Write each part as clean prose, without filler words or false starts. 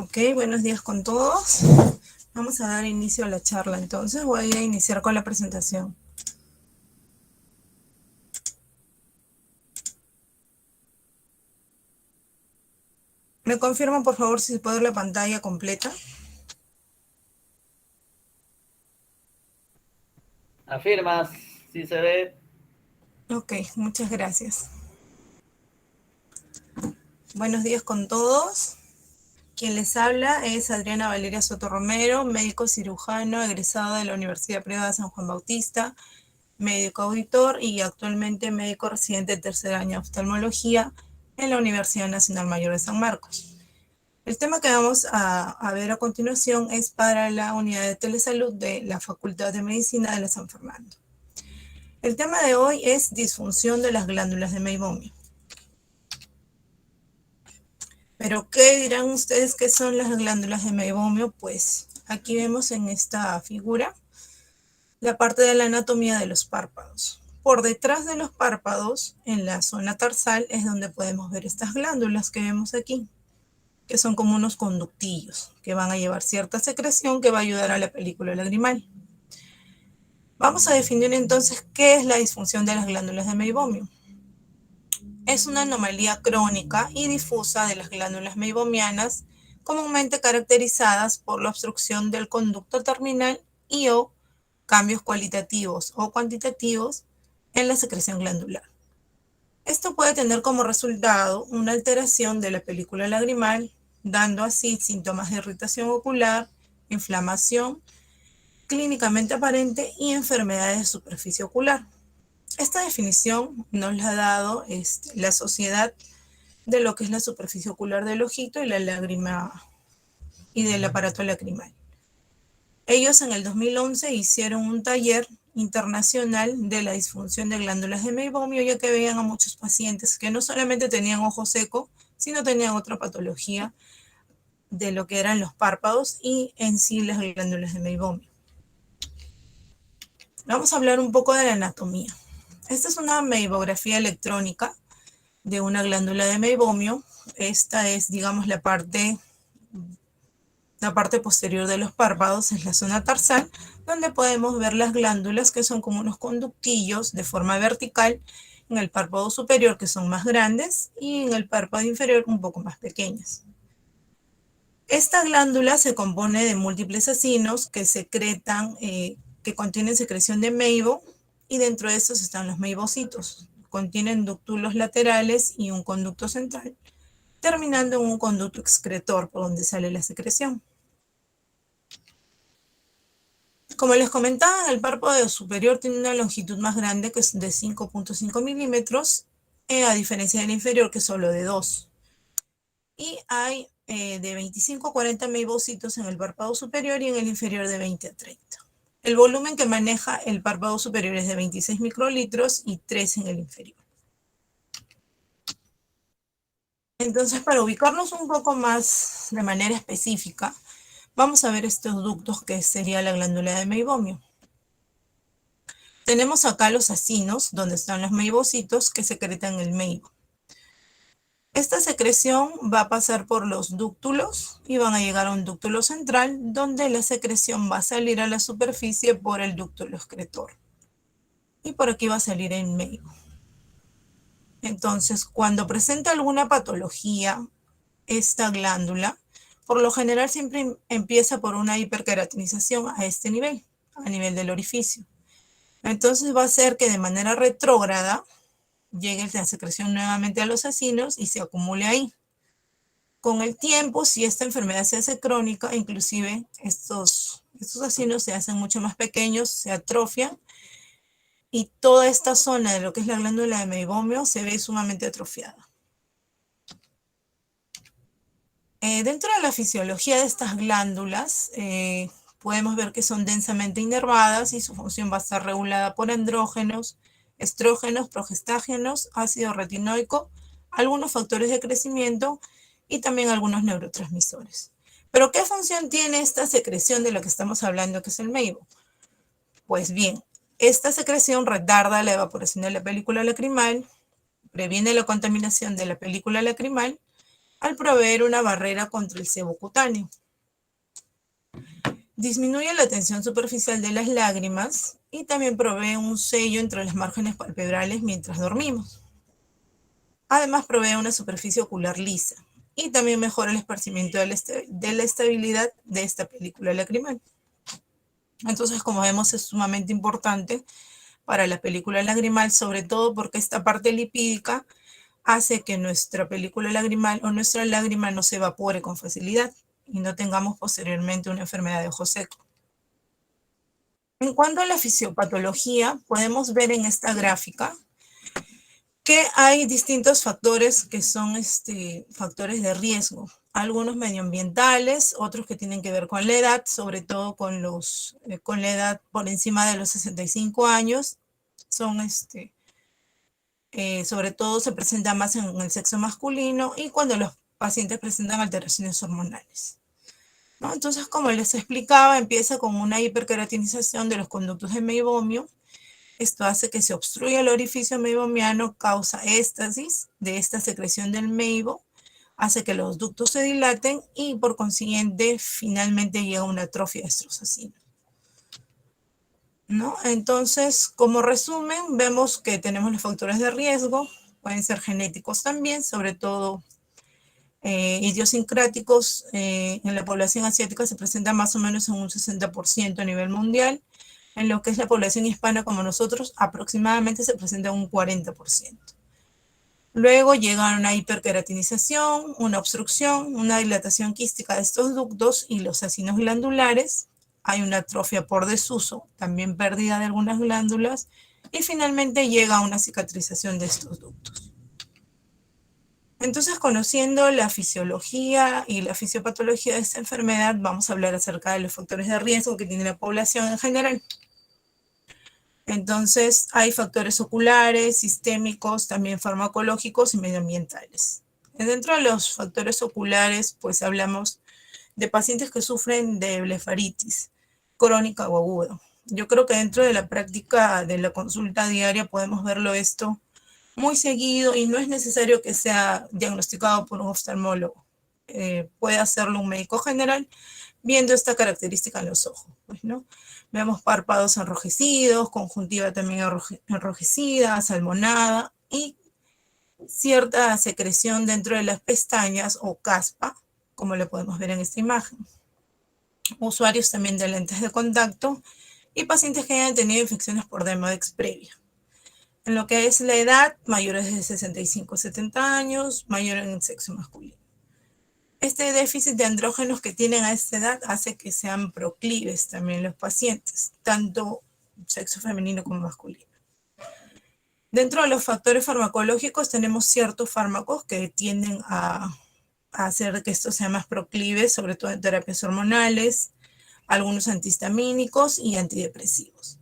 Ok, buenos días con todos. Vamos a dar inicio a la charla, entonces voy a iniciar con la presentación. ¿Me confirman, por favor, si se puede ver la pantalla completa? Afirmas, si se ve. Ok, muchas gracias. Buenos días con todos. Quien les habla es Adriana Valeria Soto Romero, médico cirujano egresado de la Universidad Privada San Juan Bautista, médico auditor y actualmente médico residente de tercer año de oftalmología en la Universidad Nacional Mayor de San Marcos. El tema que vamos a ver a continuación es para la unidad de telesalud de la Facultad de Medicina de la San Fernando. El tema de hoy es disfunción de las glándulas de Meibomian. Pero, ¿qué dirán ustedes que son las glándulas de Meibomian? Pues aquí vemos en esta figura la parte de la anatomía de los párpados. Por detrás de los párpados, en la zona tarsal, es donde podemos ver estas glándulas que vemos aquí, que son como unos conductillos que van a llevar cierta secreción que va a ayudar a la película lagrimal. Vamos a definir entonces qué es la disfunción de las glándulas de Meibomian. Es una anomalía crónica y difusa de las glándulas meibomianas, comúnmente caracterizadas por la obstrucción del conducto terminal y o cambios cualitativos o cuantitativos en la secreción glandular. Esto puede tener como resultado una alteración de la película lagrimal, dando así síntomas de irritación ocular, inflamación clínicamente aparente y enfermedades de superficie ocular. Esta definición nos la ha dado la Sociedad de lo que es la superficie ocular del ojito y la lágrima y del aparato lacrimal. Ellos en el 2011 hicieron un taller internacional de la disfunción de glándulas de Meibomian, ya que veían a muchos pacientes que no solamente tenían ojo seco, sino tenían otra patología de lo que eran los párpados y en sí las glándulas de Meibomian. Vamos a hablar un poco de la anatomía. Esta es una meibografía electrónica de una glándula de Meibomian. Esta es, digamos, la parte posterior de los párpados, es la zona tarsal, donde podemos ver las glándulas que son como unos conductillos de forma vertical en el párpado superior, que son más grandes, y en el párpado inferior un poco más pequeñas. Esta glándula se compone de múltiples acinos que secretan, que contienen secreción de meibo, y dentro de estos están los meibocitos. Contienen dúctulos laterales y un conducto central, terminando en un conducto excretor por donde sale la secreción. Como les comentaba, el párpado superior tiene una longitud más grande, que es de 5.5 milímetros, a diferencia del inferior, que es solo de 2. Y hay de 25 a 40 meibocitos en el párpado superior y en el inferior de 20 a 30. El volumen que maneja el párpado superior es de 26 microlitros y 3 en el inferior. Entonces, para ubicarnos un poco más de manera específica, vamos a ver estos ductos que sería la glándula de Meibomian. Tenemos acá los acinos, donde están los meibocitos que secretan el meibo. Esta secreción va a pasar por los dúctulos y van a llegar a un dúctulo central, donde la secreción va a salir a la superficie por el dúctulo excretor. Y por aquí va a salir el meibo. Entonces, cuando presenta alguna patología, esta glándula, por lo general siempre empieza por una hiperqueratinización a este nivel, a nivel del orificio. Entonces va a ser que de manera retrógrada llegue la secreción nuevamente a los acinos y se acumule ahí. Con el tiempo, si esta enfermedad se hace crónica, inclusive estos acinos se hacen mucho más pequeños, se atrofian, y toda esta zona de lo que es la glándula de Meibomian se ve sumamente atrofiada. Dentro de la fisiología de estas glándulas, podemos ver que son densamente inervadas y su función va a estar regulada por andrógenos, estrógenos, progestágenos, ácido retinoico, algunos factores de crecimiento y también algunos neurotransmisores. Pero, ¿qué función tiene esta secreción de lo que estamos hablando, que es el meibo? Pues bien, esta secreción retarda la evaporación de la película lacrimal, previene la contaminación de la película lacrimal al proveer una barrera contra el sebo cutáneo. Disminuye la tensión superficial de las lágrimas y también provee un sello entre las márgenes palpebrales mientras dormimos. Además, provee una superficie ocular lisa y también mejora el esparcimiento de la estabilidad de esta película lacrimal. Entonces, como vemos, es sumamente importante para la película lagrimal, sobre todo porque esta parte lipídica hace que nuestra película lagrimal o nuestra lágrima no se evapore con facilidad y no tengamos posteriormente una enfermedad de ojo seco. En cuanto a la fisiopatología, podemos ver en esta gráfica que hay distintos factores que son factores de riesgo. Algunos medioambientales, otros que tienen que ver con la edad, sobre todo con la edad por encima de los 65 años, son sobre todo se presenta más en el sexo masculino y cuando los pacientes presentan alteraciones hormonales, ¿no? Entonces, como les explicaba, empieza con una hiperqueratinización de los conductos de meibomio. Esto hace que se obstruya el orificio meibomiano, causa éstasis de esta secreción del meibo, hace que los ductos se dilaten y por consiguiente finalmente llega una atrofia estrosacina, ¿no? Entonces, como resumen, vemos que tenemos los factores de riesgo, pueden ser genéticos también, sobre todo idiosincráticos. En la población asiática se presenta más o menos en un 60% a nivel mundial. En lo que es la población hispana como nosotros, aproximadamente se presenta un 40%. Luego llega una hiperqueratinización, una obstrucción, una dilatación quística de estos ductos y los acinos glandulares. Hay una atrofia por desuso, también pérdida de algunas glándulas, y finalmente llega una cicatrización de estos ductos. Entonces, conociendo la fisiología y la fisiopatología de esta enfermedad, vamos a hablar acerca de los factores de riesgo que tiene la población en general. Entonces, hay factores oculares, sistémicos, también farmacológicos y medioambientales. Dentro de los factores oculares, pues hablamos de pacientes que sufren de blefaritis crónica o aguda. Yo creo que dentro de la práctica de la consulta diaria podemos verlo esto muy seguido y no es necesario que sea diagnosticado por un oftalmólogo. Puede hacerlo un médico general viendo esta característica en los ojos, pues, ¿no? Vemos párpados enrojecidos, conjuntiva también enrojecida, salmonada y cierta secreción dentro de las pestañas o caspa, como lo podemos ver en esta imagen. Usuarios también de lentes de contacto y pacientes que hayan tenido infecciones por Demodex previa. En lo que es la edad, mayores de 65 a 70 años, mayor en el sexo masculino. Este déficit de andrógenos que tienen a esta edad hace que sean proclives también los pacientes, tanto sexo femenino como masculino. Dentro de los factores farmacológicos tenemos ciertos fármacos que tienden a hacer que esto sea más proclive, sobre todo en terapias hormonales, algunos antihistamínicos y antidepresivos.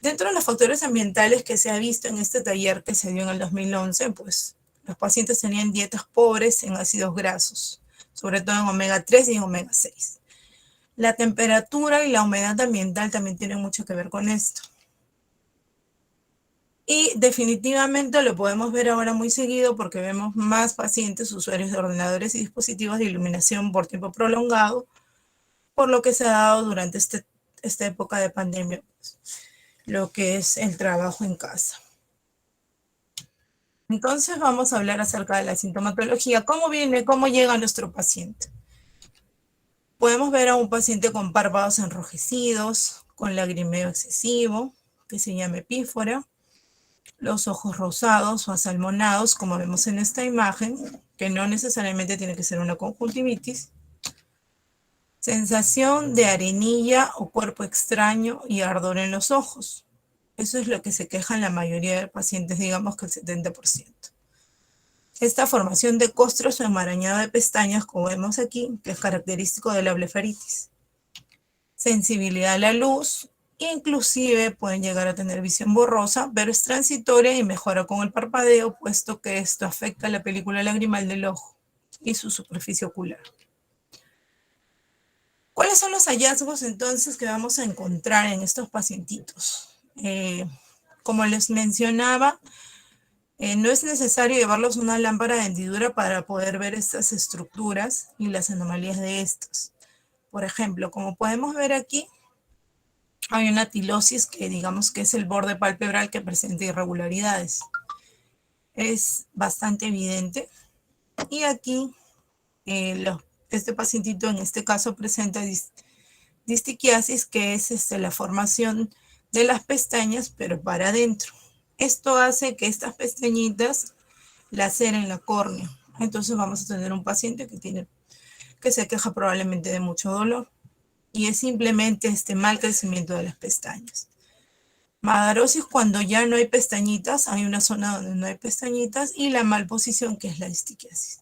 Dentro de los factores ambientales que se ha visto en este taller que se dio en el 2011, pues los pacientes tenían dietas pobres en ácidos grasos, sobre todo en omega 3 y en omega 6. La temperatura y la humedad ambiental también tienen mucho que ver con esto. Y definitivamente lo podemos ver ahora muy seguido porque vemos más pacientes usuarios de ordenadores y dispositivos de iluminación por tiempo prolongado, por lo que se ha dado durante esta época de pandemia, pues, lo que es el trabajo en casa. Entonces vamos a hablar acerca de la sintomatología. ¿Cómo llega nuestro paciente? Podemos ver a un paciente con párpados enrojecidos, con lagrimeo excesivo, que se llama epífora, los ojos rosados o asalmonados, como vemos en esta imagen, que no necesariamente tiene que ser una conjuntivitis, sensación de arenilla o cuerpo extraño y ardor en los ojos. Eso es lo que se quejan la mayoría de pacientes, digamos que el 70%. Esta formación de costros o enmarañado de pestañas, como vemos aquí, que es característico de la blefaritis. Sensibilidad a la luz, inclusive pueden llegar a tener visión borrosa, pero es transitoria y mejora con el parpadeo, puesto que esto afecta la película lagrimal del ojo y su superficie ocular. ¿Cuáles son los hallazgos entonces que vamos a encontrar en estos pacientitos? Como les mencionaba, No es necesario llevarlos a una lámpara de hendidura para poder ver estas estructuras y las anomalías de estos. Por ejemplo, como podemos ver aquí, hay una tilosis que digamos que es el borde palpebral que presenta irregularidades. Es bastante evidente. Y aquí, este pacientito en este caso presenta distiquiasis, que es la formación de las pestañas, pero para adentro. Esto hace que estas pestañitas laceren la córnea. Entonces vamos a tener un paciente que se queja probablemente de mucho dolor y es simplemente este mal crecimiento de las pestañas. Madarosis cuando ya no hay pestañitas, hay una zona donde no hay pestañitas, y la malposición, que es la distiquiasis.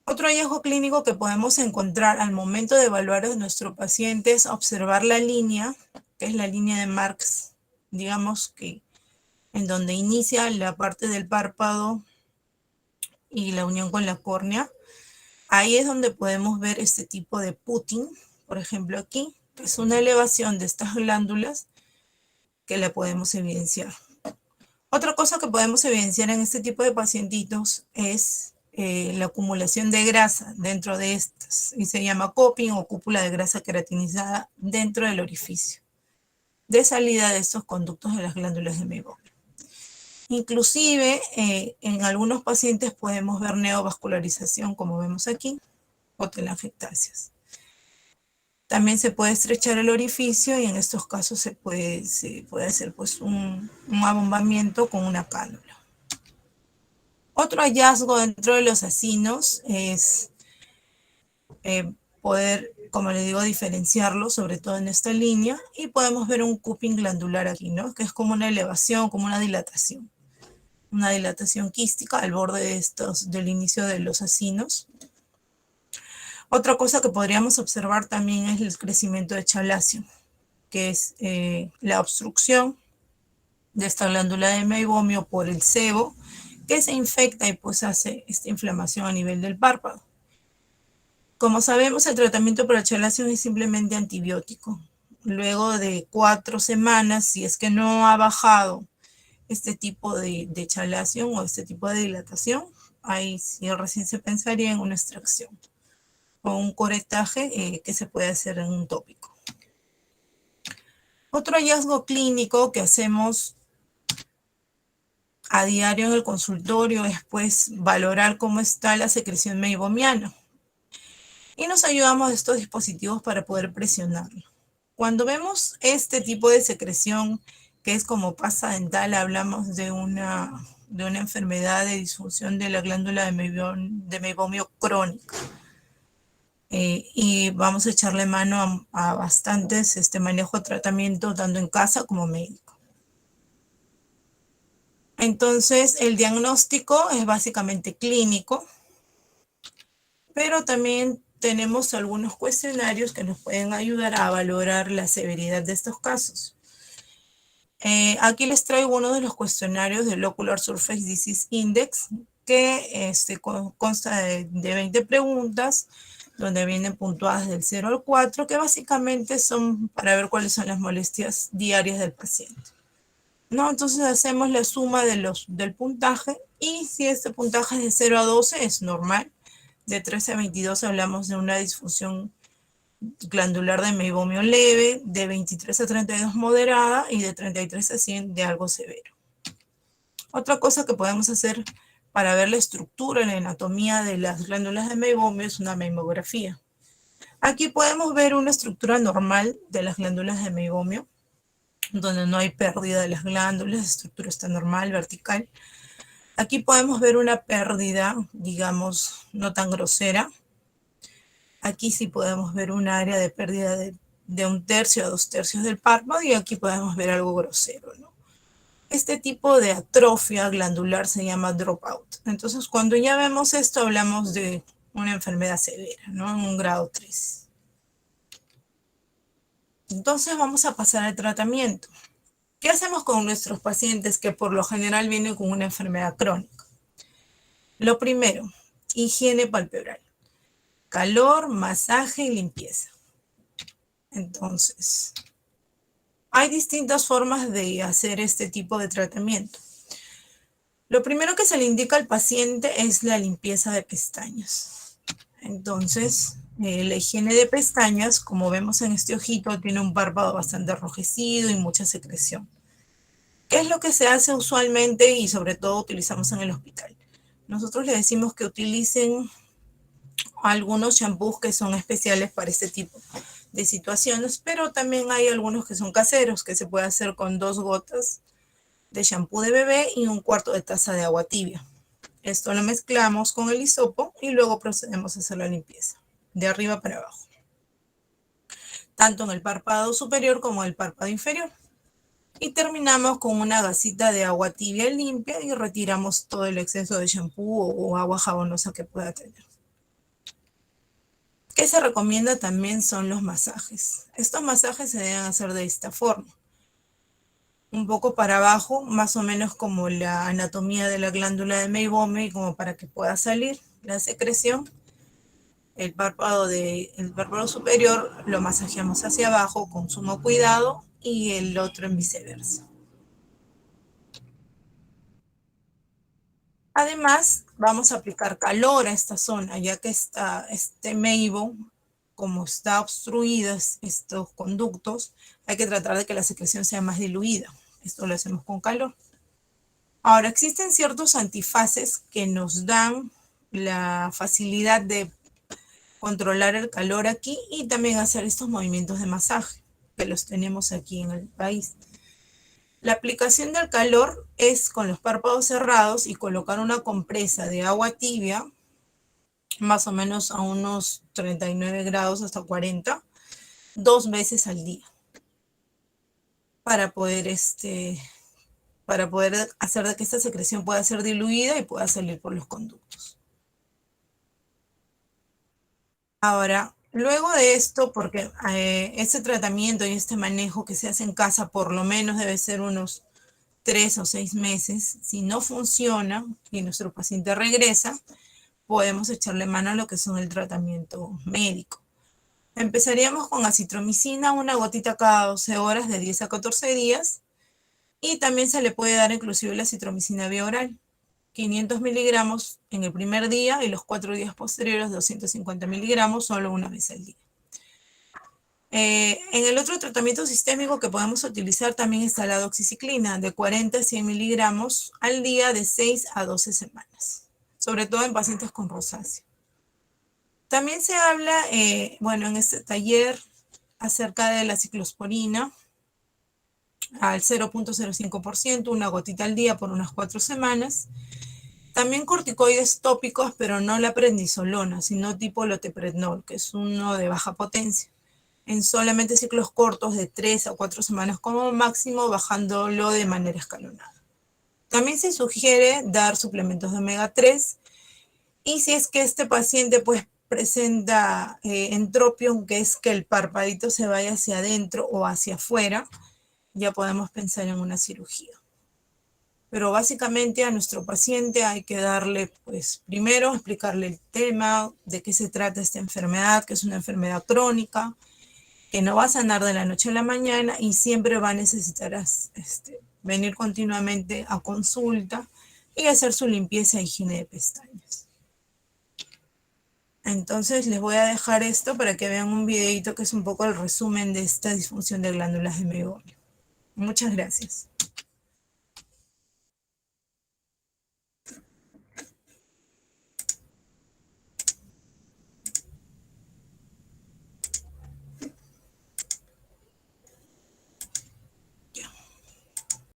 Otro hallazgo clínico que podemos encontrar al momento de evaluar a nuestro paciente es observar la línea, que es la línea de Marx, digamos que en donde inicia la parte del párpado y la unión con la córnea. Ahí es donde podemos ver este tipo de putting, por ejemplo aquí, que es una elevación de estas glándulas que la podemos evidenciar. Otra cosa que podemos evidenciar en este tipo de pacientitos es la acumulación de grasa dentro de estas, y se llama cupping o cúpula de grasa queratinizada dentro del orificio de salida de estos conductos de las glándulas de Meibomian. Inclusive en algunos pacientes podemos ver neovascularización, como vemos aquí, o telangiectasias. También se puede estrechar el orificio y en estos casos se puede hacer pues un abombamiento con una cánula. Otro hallazgo dentro de los acinos es poder, como les digo, diferenciarlo, sobre todo en esta línea, y podemos ver un cupping glandular aquí, ¿no? Que es como una elevación, como una dilatación quística al borde del inicio de los acinos. Otra cosa que podríamos observar también es el crecimiento de chalacio, que es la obstrucción de esta glándula de meibomio por el sebo, que se infecta y pues hace esta inflamación a nivel del párpado. Como sabemos, el tratamiento para chalación es simplemente antibiótico. Luego de 4 semanas, si es que no ha bajado este tipo de chalación o este tipo de dilatación, ahí sí recién se pensaría en una extracción o un coretaje que se puede hacer en un tópico. Otro hallazgo clínico que hacemos a diario en el consultorio es pues valorar cómo está la secreción meibomiana. Y nos ayudamos de estos dispositivos para poder presionarlo. Cuando vemos este tipo de secreción, que es como pasta dental, hablamos de una enfermedad de disfunción de la glándula de meibomio crónica. Y vamos a echarle mano a bastantes manejo de tratamiento, tanto en casa como médico. Entonces, el diagnóstico es básicamente clínico, pero también tenemos algunos cuestionarios que nos pueden ayudar a valorar la severidad de estos casos. Aquí les traigo uno de los cuestionarios del Ocular Surface Disease Index, que consta de 20 preguntas, donde vienen puntuadas del 0 al 4, que básicamente son para ver cuáles son las molestias diarias del paciente, ¿no? Entonces hacemos la suma del puntaje, y si este puntaje es de 0 a 12 es normal. De 13 a 22 hablamos de una disfunción glandular de meibomio leve, de 23 a 32 moderada y de 33 a 100 de algo severo. Otra cosa que podemos hacer para ver la estructura y la anatomía de las glándulas de meibomio es una meimografía. Aquí podemos ver una estructura normal de las glándulas de meibomio, donde no hay pérdida de las glándulas, la estructura está normal, vertical. Aquí podemos ver una pérdida, digamos, no tan grosera. Aquí sí podemos ver un área de pérdida de 1/3 a 2/3 del párpado, y aquí podemos ver algo grosero, ¿no? Este tipo de atrofia glandular se llama dropout. Entonces, cuando ya vemos esto, hablamos de una enfermedad severa, ¿no? En un grado 3. Entonces, vamos a pasar al tratamiento. ¿Qué hacemos con nuestros pacientes que por lo general vienen con una enfermedad crónica? Lo primero, higiene palpebral. Calor, masaje y limpieza. Entonces, hay distintas formas de hacer este tipo de tratamiento. Lo primero que se le indica al paciente es la limpieza de pestañas. Entonces, la higiene de pestañas, como vemos en este ojito, tiene un párpado bastante enrojecido y mucha secreción. ¿Qué es lo que se hace usualmente y sobre todo utilizamos en el hospital? Nosotros les decimos que utilicen algunos shampoos que son especiales para este tipo de situaciones, pero también hay algunos que son caseros, que se puede hacer con 2 gotas de shampoo de bebé y un cuarto de taza de agua tibia. Esto lo mezclamos con el hisopo y luego procedemos a hacer la limpieza, de arriba para abajo, tanto en el párpado superior como en el párpado inferior. Y terminamos con una gasita de agua tibia limpia y retiramos todo el exceso de shampoo o agua jabonosa que pueda tener. ¿Qué se recomienda también son los masajes? Estos masajes se deben hacer de esta forma. Un poco para abajo, más o menos como la anatomía de la glándula de Meibomian, como para que pueda salir la secreción. El párpado superior lo masajeamos hacia abajo con sumo cuidado y el otro en viceversa. Además, vamos a aplicar calor a esta zona, ya que este meibo, como está obstruidos estos conductos, hay que tratar de que la secreción sea más diluida. Esto lo hacemos con calor. Ahora, existen ciertos antifaces que nos dan la facilidad de controlar el calor aquí y también hacer estos movimientos de masaje, que los tenemos aquí en el país. La aplicación del calor es con los párpados cerrados y colocar una compresa de agua tibia, más o menos a unos 39 grados hasta 40, 2 veces al día, para poder, hacer de que esta secreción pueda ser diluida y pueda salir por los conductos. Ahora, luego de esto, porque este tratamiento y este manejo que se hace en casa por lo menos debe ser unos 3 o 6 meses. Si no funciona y nuestro paciente regresa, podemos echarle mano a lo que son el tratamiento médico. Empezaríamos con acitromicina, una gotita cada 12 horas de 10 a 14 días. Y también se le puede dar inclusive la acitromicina vía oral. 500 miligramos en el primer día y los 4 días posteriores 250 miligramos solo una vez al día. En el otro tratamiento sistémico que podemos utilizar también está la doxiciclina de 40 a 100 miligramos al día de 6 a 12 semanas, sobre todo en pacientes con rosácea. También se habla, en este taller acerca de la ciclosporina al 0.05%, una gotita al día por unas 4 semanas. También corticoides tópicos, pero no la prednisolona, sino tipo loteprednol, que es uno de baja potencia, en solamente ciclos cortos de 3 a 4 semanas como máximo, bajándolo de manera escalonada. También se sugiere dar suplementos de omega 3 y si es que este paciente pues presenta entropión, que es que el parpadito se vaya hacia adentro o hacia afuera, ya podemos pensar en una cirugía. Pero básicamente a nuestro paciente hay que darle, pues primero explicarle el tema, de qué se trata esta enfermedad, que es una enfermedad crónica, que no va a sanar de la noche a la mañana y siempre va a necesitar venir continuamente a consulta y hacer su limpieza e higiene de pestañas. Entonces les voy a dejar esto para que vean un videito que es un poco el resumen de esta disfunción de glándulas de Meibomian. Muchas gracias.